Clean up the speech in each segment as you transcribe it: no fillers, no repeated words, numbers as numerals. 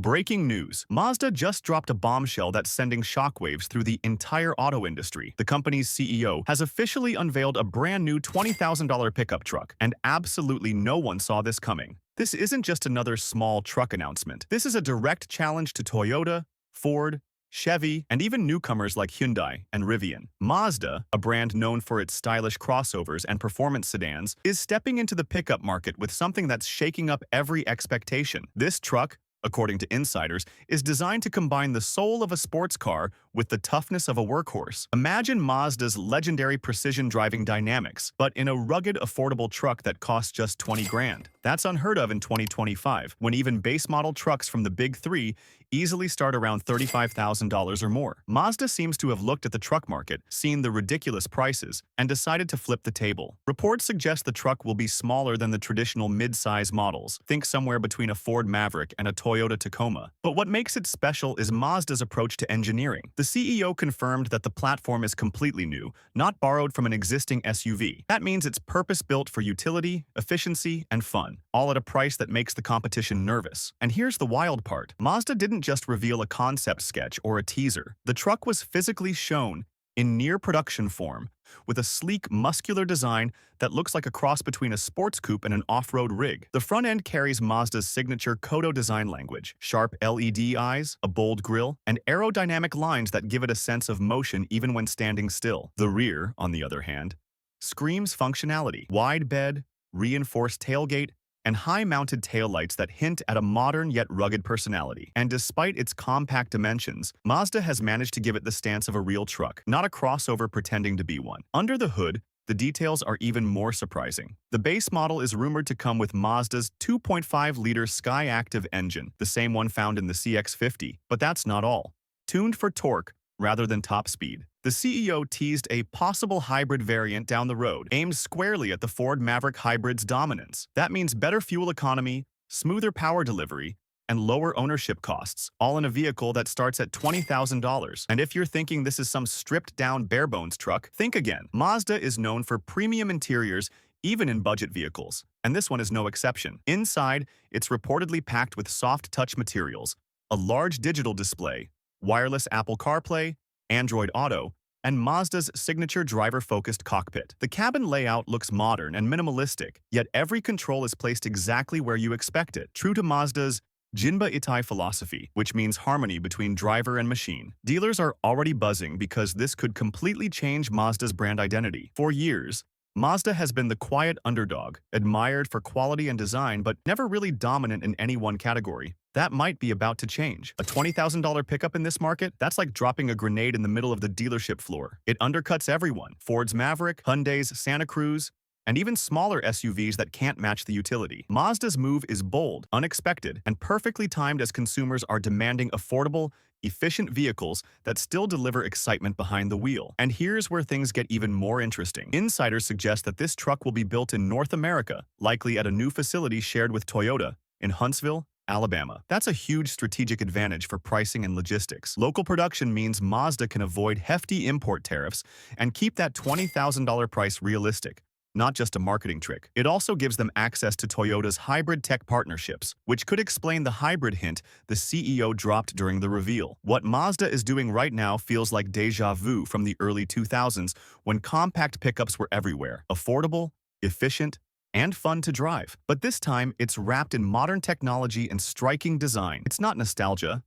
Breaking news. Mazda just dropped a bombshell that's sending shockwaves through the entire auto industry. The company's CEO has officially unveiled a brand new $20,000 pickup truck, and absolutely no one saw this coming. This isn't just another small truck announcement. This is a direct challenge to Toyota, Ford, Chevy, and even newcomers like Hyundai and Rivian. Mazda, a brand known for its stylish crossovers and performance sedans, is stepping into the pickup market with something that's shaking up every expectation. This truck, according to insiders, is designed to combine the soul of a sports car with the toughness of a workhorse. Imagine Mazda's legendary precision driving dynamics, but in a rugged, affordable truck that costs just 20 grand. That's unheard of in 2025, when even base model trucks from the Big Three easily start around $35,000 or more. Mazda seems to have looked at the truck market, seen the ridiculous prices, and decided to flip the table. Reports suggest the truck will be smaller than the traditional mid-size models. Think somewhere between a Ford Maverick and a Toyota Tacoma. But what makes it special is Mazda's approach to engineering. The CEO confirmed that the platform is completely new, not borrowed from an existing SUV. That means it's purpose-built for utility, efficiency, and fun, all at a price that makes the competition nervous. And here's the wild part. Mazda didn't just reveal a concept sketch or a teaser. The truck was physically shown in near-production form, with a sleek, muscular design that looks like a cross between a sports coupe and an off-road rig. The front end carries Mazda's signature Kodo design language, sharp LED eyes, a bold grille, and aerodynamic lines that give it a sense of motion even when standing still. The rear, on the other hand, screams functionality. Wide bed, reinforced tailgate, and high-mounted taillights that hint at a modern yet rugged personality. And despite its compact dimensions, Mazda has managed to give it the stance of a real truck, not a crossover pretending to be one. Under the hood, the details are even more surprising. The base model is rumored to come with Mazda's 2.5-liter Skyactiv engine, the same one found in the CX-50. But that's not all. Tuned for torque rather than top speed, the CEO teased a possible hybrid variant down the road, aimed squarely at the Ford Maverick hybrid's dominance. That means better fuel economy, smoother power delivery, and lower ownership costs, all in a vehicle that starts at $20,000. And if you're thinking this is some stripped-down bare-bones truck, think again. Mazda is known for premium interiors even in budget vehicles, and this one is no exception. Inside, it's reportedly packed with soft-touch materials, a large digital display, wireless Apple CarPlay, Android Auto, and Mazda's signature driver-focused cockpit. The cabin layout looks modern and minimalistic, yet every control is placed exactly where you expect it, true to Mazda's Jinba Itai philosophy, which means harmony between driver and machine. Dealers are already buzzing because this could completely change Mazda's brand identity. For years, Mazda has been the quiet underdog, admired for quality and design, but never really dominant in any one category. That might be about to change. A $20,000 pickup in this market? That's like dropping a grenade in the middle of the dealership floor. It undercuts everyone. Ford's Maverick, Hyundai's Santa Cruz, and even smaller SUVs that can't match the utility. Mazda's move is bold, unexpected, and perfectly timed as consumers are demanding affordable, efficient vehicles that still deliver excitement behind the wheel. And here's where things get even more interesting. Insiders suggest that this truck will be built in North America, likely at a new facility shared with Toyota in Huntsville, Alabama. That's a huge strategic advantage for pricing and logistics. Local production means Mazda can avoid hefty import tariffs and keep that $20,000 price realistic, not just a marketing trick. It also gives them access to Toyota's hybrid tech partnerships, which could explain the hybrid hint the CEO dropped during the reveal. What Mazda is doing right now feels like déjà vu from the early 2000s when compact pickups were everywhere, affordable, efficient, and fun to drive. But this time, it's wrapped in modern technology and striking design. It's not nostalgia.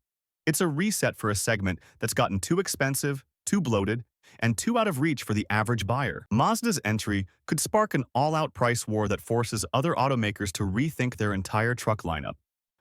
It's a reset for a segment that's gotten too expensive, too bloated, and too out of reach for the average buyer. Mazda's entry could spark an all-out price war that forces other automakers to rethink their entire truck lineup.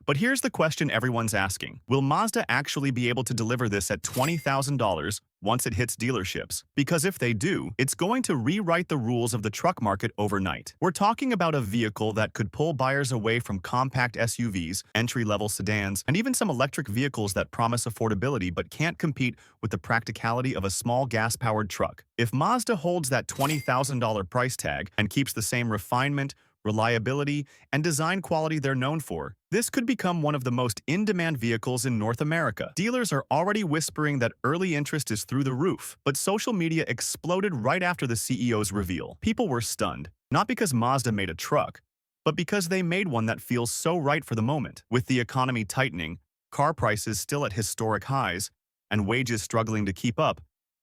But here's the question everyone's asking. Will Mazda actually be able to deliver this at $20,000 once it hits dealerships? Because if they do, it's going to rewrite the rules of the truck market overnight. We're talking about a vehicle that could pull buyers away from compact SUVs, entry-level sedans, and even some electric vehicles that promise affordability but can't compete with the practicality of a small gas-powered truck. If Mazda holds that $20,000 price tag and keeps the same refinement, reliability, and design quality they're known for, this could become one of the most in-demand vehicles in North America. Dealers are already whispering that early interest is through the roof, but social media exploded right after the CEO's reveal. People were stunned, not because Mazda made a truck, but because they made one that feels so right for the moment. With the economy tightening, car prices still at historic highs, and wages struggling to keep up,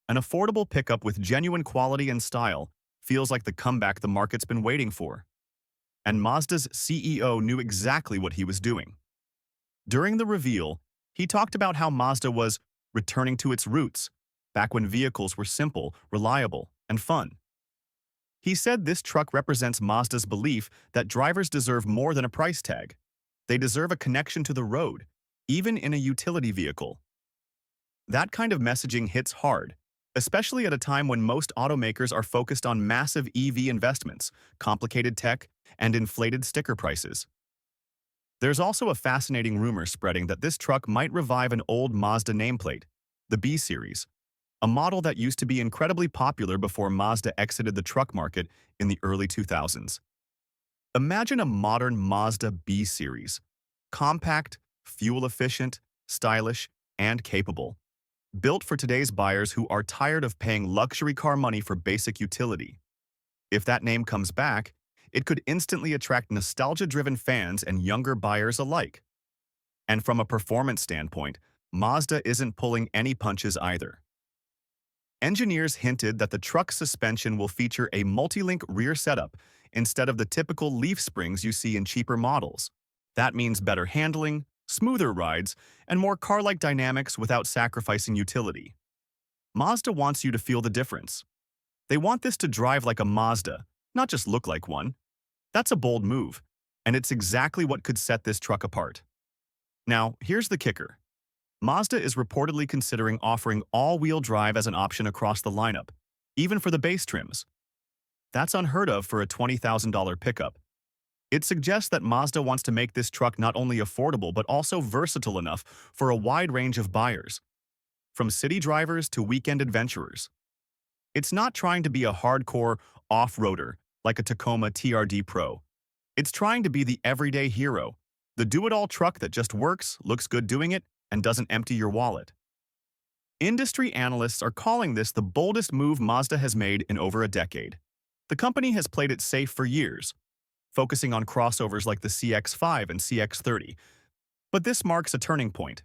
an affordable pickup with genuine quality and style feels like the comeback the market's been waiting for. And Mazda's CEO knew exactly what he was doing. During the reveal, he talked about how Mazda was returning to its roots, back when vehicles were simple, reliable, and fun. He said this truck represents Mazda's belief that drivers deserve more than a price tag. They deserve a connection to the road, even in a utility vehicle. That kind of messaging hits hard, especially at a time when most automakers are focused on massive EV investments, complicated tech, and inflated sticker prices. There's also a fascinating rumor spreading that this truck might revive an old Mazda nameplate, the B Series, a model that used to be incredibly popular before Mazda exited the truck market in the early 2000s. Imagine a modern Mazda B Series, compact, fuel-efficient, stylish, and capable, built for today's buyers who are tired of paying luxury car money for basic utility. If that name comes back, it could instantly attract nostalgia-driven fans and younger buyers alike. And from a performance standpoint, Mazda isn't pulling any punches either. Engineers hinted that the truck's suspension will feature a multi-link rear setup instead of the typical leaf springs you see in cheaper models. That means better handling, smoother rides, and more car-like dynamics without sacrificing utility. Mazda wants you to feel the difference. They want this to drive like a Mazda, not just look like one. That's a bold move, and it's exactly what could set this truck apart. Now, here's the kicker. Mazda is reportedly considering offering all-wheel drive as an option across the lineup, even for the base trims. That's unheard of for a $20,000 pickup. It suggests that Mazda wants to make this truck not only affordable but also versatile enough for a wide range of buyers, from city drivers to weekend adventurers. It's not trying to be a hardcore off-roader like a Tacoma TRD Pro. It's trying to be the everyday hero, the do-it-all truck that just works, looks good doing it, and doesn't empty your wallet. Industry analysts are calling this the boldest move Mazda has made in over a decade. The company has played it safe for years, focusing on crossovers like the CX-5 and CX-30. But this marks a turning point.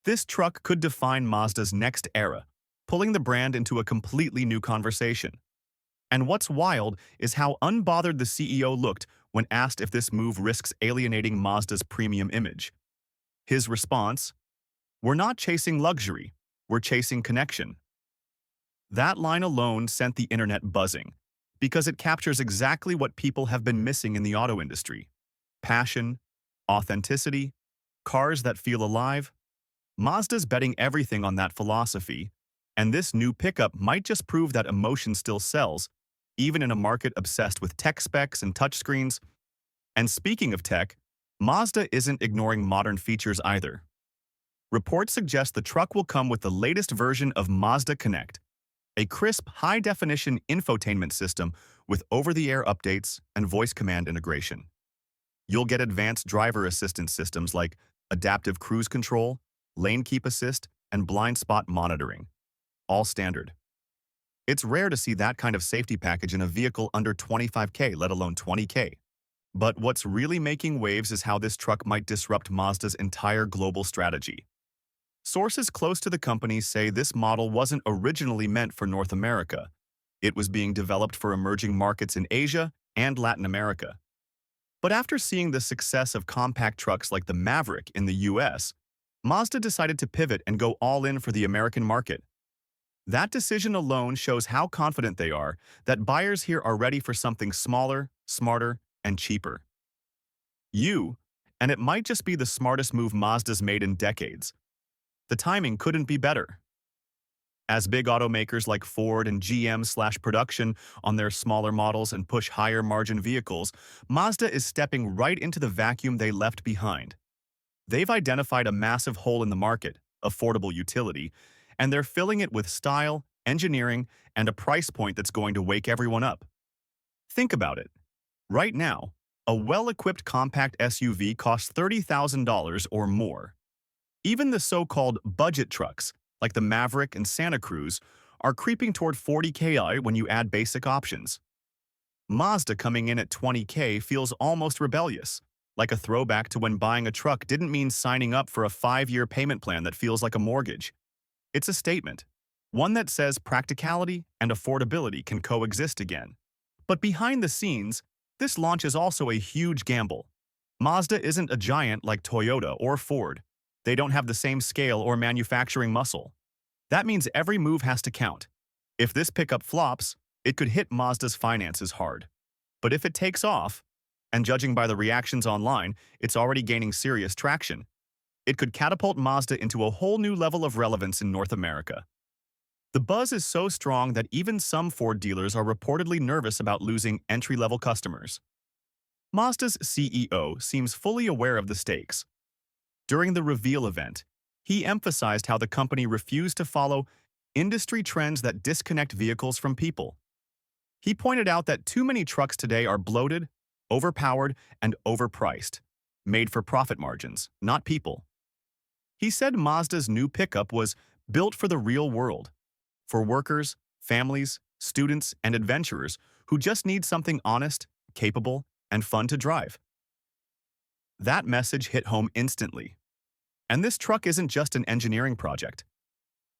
This truck could define Mazda's next era, pulling the brand into a completely new conversation. And what's wild is how unbothered the CEO looked when asked if this move risks alienating Mazda's premium image. His response, "We're not chasing luxury, we're chasing connection." That line alone sent the internet buzzing, because it captures exactly what people have been missing in the auto industry: passion, authenticity, cars that feel alive. Mazda's betting everything on that philosophy, and this new pickup might just prove that emotion still sells, even in a market obsessed with tech specs and touchscreens. And speaking of tech, Mazda isn't ignoring modern features either. Reports suggest the truck will come with the latest version of Mazda Connect, a crisp, high-definition infotainment system with over-the-air updates and voice command integration. You'll get advanced driver assistance systems like adaptive cruise control, lane keep assist, and blind spot monitoring, all standard. It's rare to see that kind of safety package in a vehicle under $25K, let alone $20K. But what's really making waves is how this truck might disrupt Mazda's entire global strategy. Sources close to the company say this model wasn't originally meant for North America. It was being developed for emerging markets in Asia and Latin America. But after seeing the success of compact trucks like the Maverick in the US, Mazda decided to pivot and go all in for the American market. That decision alone shows how confident they are that buyers here are ready for something smaller, smarter, and cheaper. And it might just be the smartest move Mazda's made in decades. The timing couldn't be better. As big automakers like Ford and GM slash production on their smaller models and push higher margin vehicles, Mazda is stepping right into the vacuum they left behind. They've identified a massive hole in the market, affordable utility, and they're filling it with style, engineering, and a price point that's going to wake everyone up. Think about it. Right now, a well-equipped compact SUV costs $30,000 or more. Even the so-called budget trucks, like the Maverick and Santa Cruz, are creeping toward $40K when you add basic options. Mazda coming in at $20K feels almost rebellious. like a throwback to when buying a truck didn't mean signing up for a 5-year payment plan that feels like a mortgage. It's a statement, one that says practicality and affordability can coexist again. But behind the scenes, this launch is also a huge gamble. Mazda isn't a giant like Toyota or Ford. They don't have the same scale or manufacturing muscle. That means every move has to count. If this pickup flops, it could hit Mazda's finances hard. But if it takes off, and judging by the reactions online, it's already gaining serious traction, it could catapult Mazda into a whole new level of relevance in North America. The buzz is so strong that even some Ford dealers are reportedly nervous about losing entry-level customers. Mazda's CEO seems fully aware of the stakes. During the reveal event, he emphasized how the company refused to follow industry trends that disconnect vehicles from people. He pointed out that too many trucks today are bloated, overpowered, and overpriced, made for profit margins, not people. He said Mazda's new pickup was built for the real world, for workers, families, students, and adventurers who just need something honest, capable, and fun to drive. That message hit home instantly. And this truck isn't just an engineering project.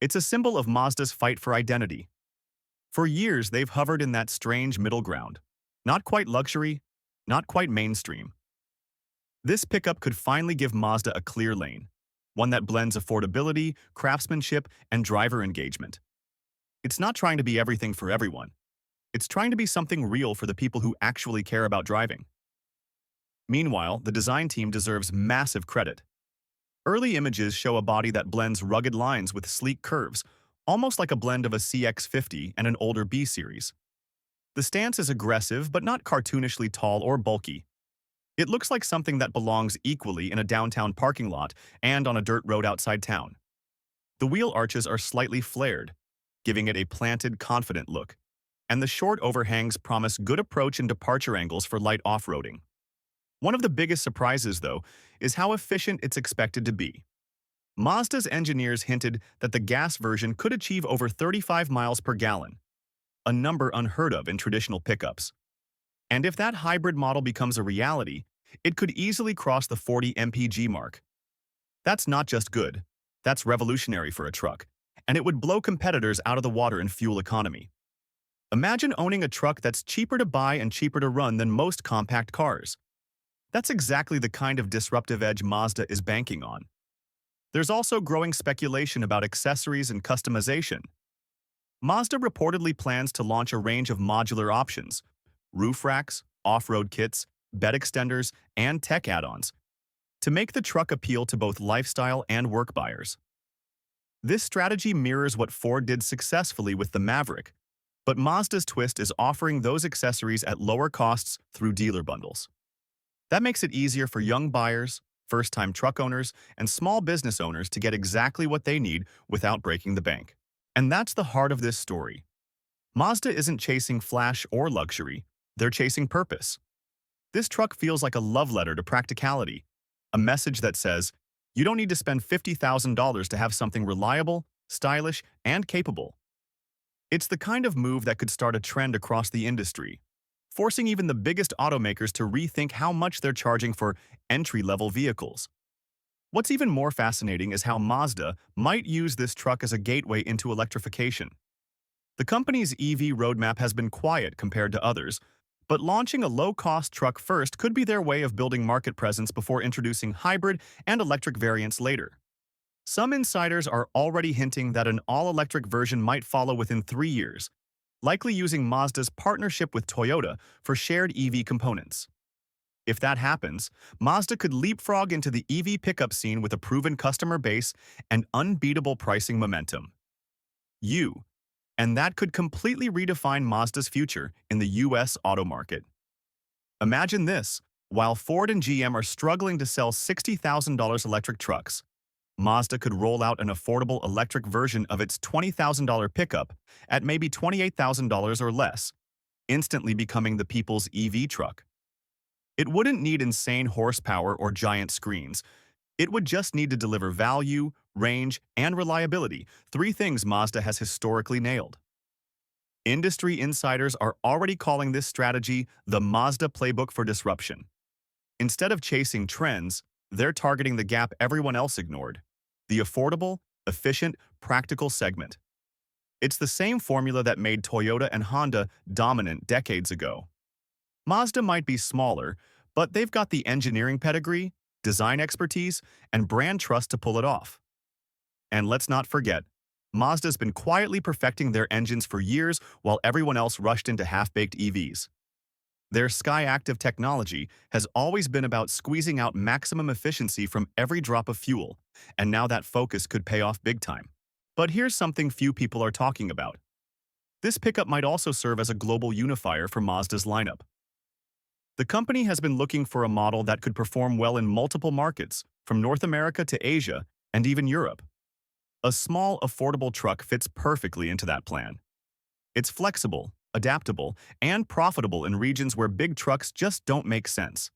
It's a symbol of Mazda's fight for identity. For years, they've hovered in that strange middle ground. Not quite luxury, not quite mainstream. This pickup could finally give Mazda a clear lane, one that blends affordability, craftsmanship, and driver engagement. It's not trying to be everything for everyone. It's trying to be something real for the people who actually care about driving. Meanwhile, the design team deserves massive credit. Early images show a body that blends rugged lines with sleek curves, almost like a blend of a CX-50 and an older B-Series. The stance is aggressive but not cartoonishly tall or bulky. It looks like something that belongs equally in a downtown parking lot and on a dirt road outside town. The wheel arches are slightly flared, giving it a planted, confident look, and the short overhangs promise good approach and departure angles for light off-roading. One of the biggest surprises, though, is how efficient it's expected to be. Mazda's engineers hinted that the gas version could achieve over 35 miles per gallon, a number unheard of in traditional pickups. And if that hybrid model becomes a reality, it could easily cross the 40 mpg mark. That's not just good, that's revolutionary for a truck, and it would blow competitors out of the water in fuel economy. Imagine owning a truck that's cheaper to buy and cheaper to run than most compact cars. That's exactly the kind of disruptive edge Mazda is banking on. There's also growing speculation about accessories and customization. Mazda reportedly plans to launch a range of modular options: roof racks, off-road kits, bed extenders, and tech add-ons, to make the truck appeal to both lifestyle and work buyers. This strategy mirrors what Ford did successfully with the Maverick, but Mazda's twist is offering those accessories at lower costs through dealer bundles. That makes it easier for young buyers, first-time truck owners, and small business owners to get exactly what they need without breaking the bank. And that's the heart of this story. Mazda isn't chasing flash or luxury, they're chasing purpose. This truck feels like a love letter to practicality, a message that says, you don't need to spend $50,000 to have something reliable, stylish, and capable. It's the kind of move that could start a trend across the industry, forcing even the biggest automakers to rethink how much they're charging for entry-level vehicles. What's even more fascinating is how Mazda might use this truck as a gateway into electrification. The company's EV roadmap has been quiet compared to others, but launching a low-cost truck first could be their way of building market presence before introducing hybrid and electric variants later. Some insiders are already hinting that an all-electric version might follow within 3 years, likely using Mazda's partnership with Toyota for shared EV components. If that happens, Mazda could leapfrog into the EV pickup scene with a proven customer base and unbeatable pricing momentum. And that could completely redefine Mazda's future in the US auto market. Imagine this: while Ford and GM are struggling to sell $60,000 electric trucks, Mazda could roll out an affordable electric version of its $20,000 pickup at maybe $28,000 or less, instantly becoming the people's EV truck. It wouldn't need insane horsepower or giant screens. It would just need to deliver value, range, and reliability, 3 things Mazda has historically nailed. Industry insiders are already calling this strategy the Mazda playbook for disruption. Instead of chasing trends, they're targeting the gap everyone else ignored: the affordable, efficient, practical segment. It's the same formula that made Toyota and Honda dominant decades ago. Mazda might be smaller, but they've got the engineering pedigree, design expertise, and brand trust to pull it off. And let's not forget, Mazda's been quietly perfecting their engines for years while everyone else rushed into half-baked EVs. Their Sky-Active technology has always been about squeezing out maximum efficiency from every drop of fuel, and now that focus could pay off big time. But here's something few people are talking about. This pickup might also serve as a global unifier for Mazda's lineup. The company has been looking for a model that could perform well in multiple markets, from North America to Asia and even Europe. A small, affordable truck fits perfectly into that plan. It's flexible, adaptable, and profitable in regions where big trucks just don't make sense.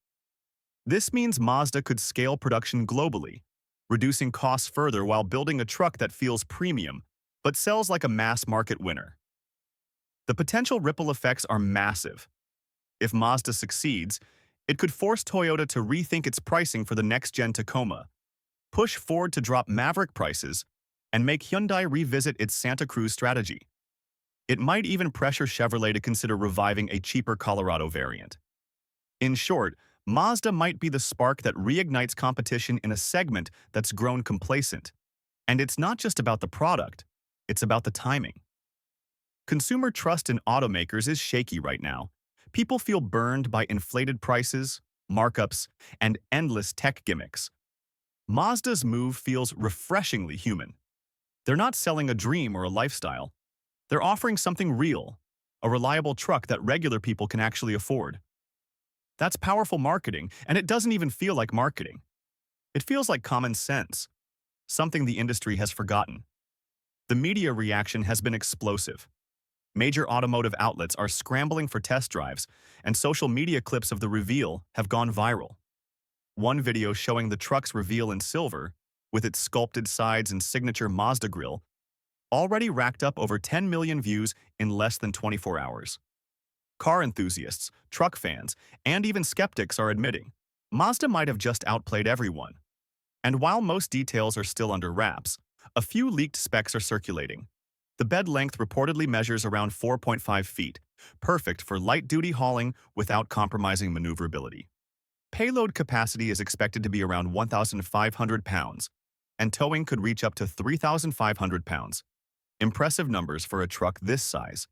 This means Mazda could scale production globally, reducing costs further while building a truck that feels premium, but sells like a mass-market winner. The potential ripple effects are massive. If Mazda succeeds, it could force Toyota to rethink its pricing for the next-gen Tacoma, push Ford to drop Maverick prices, and make Hyundai revisit its Santa Cruz strategy. It might even pressure Chevrolet to consider reviving a cheaper Colorado variant. In short, Mazda might be the spark that reignites competition in a segment that's grown complacent. And it's not just about the product, it's about the timing. Consumer trust in automakers is shaky right now. People feel burned by inflated prices, markups, and endless tech gimmicks. Mazda's move feels refreshingly human. They're not selling a dream or a lifestyle. They're offering something real, a reliable truck that regular people can actually afford. That's powerful marketing, and it doesn't even feel like marketing. It feels like common sense, something the industry has forgotten. The media reaction has been explosive. Major automotive outlets are scrambling for test drives, and social media clips of the reveal have gone viral. One video showing the truck's reveal in silver, with its sculpted sides and signature Mazda grille, already racked up over 10 million views in less than 24 hours. Car enthusiasts, truck fans, and even skeptics are admitting Mazda might have just outplayed everyone. And while most details are still under wraps, a few leaked specs are circulating. The bed length reportedly measures around 4.5 feet, perfect for light-duty hauling without compromising maneuverability. Payload capacity is expected to be around 1,500 pounds, and towing could reach up to 3,500 pounds. Impressive numbers for a truck this size.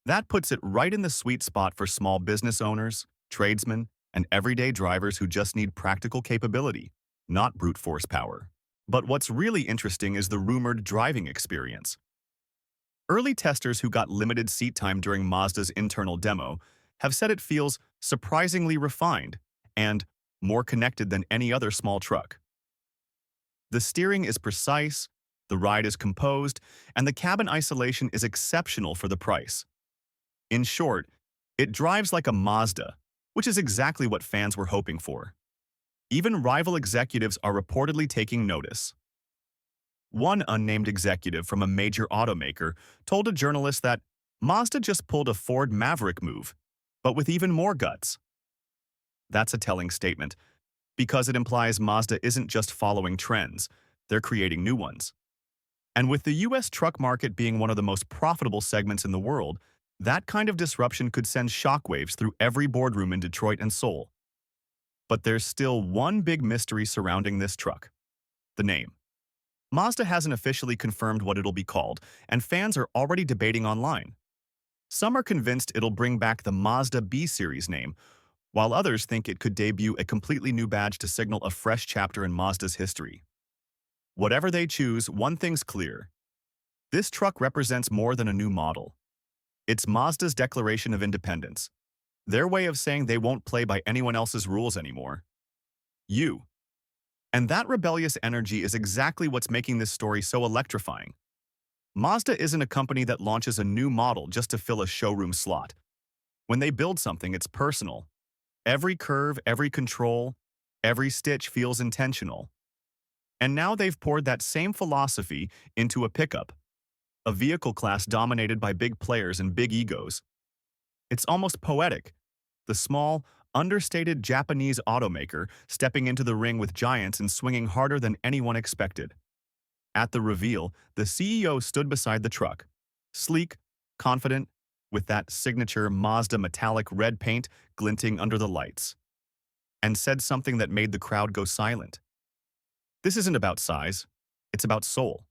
That puts it right in the sweet spot for small business owners, tradesmen, and everyday drivers who just need practical capability, not brute force power. But what's really interesting is the rumored driving experience. Early testers who got limited seat time during Mazda's internal demo have said it feels surprisingly refined and more connected than any other small truck. The steering is precise, the ride is composed, and the cabin isolation is exceptional for the price. In short, it drives like a Mazda, which is exactly what fans were hoping for. Even rival executives are reportedly taking notice. One unnamed executive from a major automaker told a journalist that Mazda just pulled a Ford Maverick move, but with even more guts. That's a telling statement, because it implies Mazda isn't just following trends, they're creating new ones. And with the US truck market being one of the most profitable segments in the world, that kind of disruption could send shockwaves through every boardroom in Detroit and Seoul. But there's still one big mystery surrounding this truck: the name. Mazda hasn't officially confirmed what it'll be called, and fans are already debating online. Some are convinced it'll bring back the Mazda B-Series name, while others think it could debut a completely new badge to signal a fresh chapter in Mazda's history. Whatever they choose, one thing's clear. This truck represents more than a new model. It's Mazda's declaration of independence, their way of saying they won't play by anyone else's rules anymore. And that rebellious energy is exactly what's making this story so electrifying. Mazda isn't a company that launches a new model just to fill a showroom slot. When they build something, it's personal. Every curve, every control, every stitch feels intentional. And now they've poured that same philosophy into a pickup, a vehicle class dominated by big players and big egos. It's almost poetic. The small, understated Japanese automaker stepping into the ring with giants and swinging harder than anyone expected. At the reveal, the CEO stood beside the truck, sleek, confident, with that signature Mazda metallic red paint glinting under the lights, and said something that made the crowd go silent. This isn't about size, it's about soul.